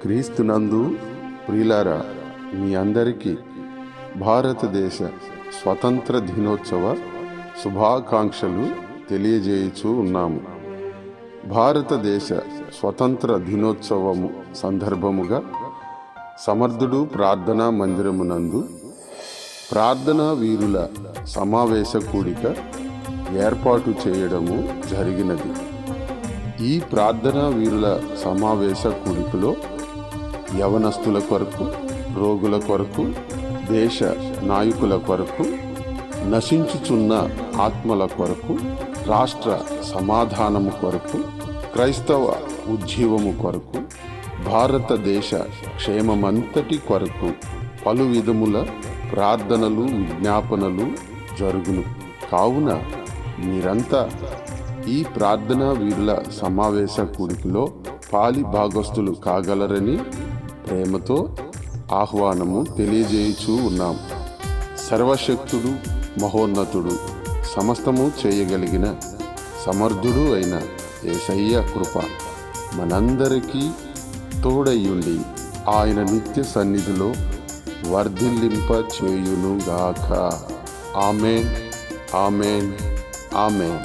క్రీస్తునందు ప్రియులారా, మీ అందరికీ భారతదేశ స్వతంత్ర దినోత్సవ శుభాకాంక్షలు తెలియజేయుచూ ఉన్నాము. భారతదేశ స్వతంత్ర దినోత్సవము సందర్భముగా సమర్థుడు ప్రార్థనా మందిరమునందు ప్రార్థనా వీరుల సమావేశ కూడిక ఏర్పాటు చేయడము జరిగినది. ఈ ప్రార్థనా వీరుల సమావేశ కూడికలో యవనస్తుల కొరకు, రోగుల కొరకు, దేశ నాయకుల కొరకు, నశించుచున్న ఆత్మల కొరకు, రాష్ట్ర సమాధానము కొరకు, క్రైస్తవ ఉజ్జీవము కొరకు, భారతదేశ క్షేమమంతటి కొరకు పలు విధముల ప్రార్థనలు, విజ్ఞాపనలు జరుగును. కావున మీరంతా ఈ ప్రార్థనా వీరుల సమావేశ కూడికలో పాలి భాగస్థులు కాగలరని ప్రేమతో ఆహ్వానము తెలియజేయుచూ ఉన్నాం. సర్వశక్తుడు, మహోన్నతుడు, సమస్తము చేయగలిగిన సమర్థుడు అయిన యేసయ్య కృప మనందరికీ తోడయ్యుండి ఆయన నిత్య సన్నిధిలో వర్ధిల్లింప చేయునుగాక. ఆమేన్, ఆమేన్, ఆమేన్.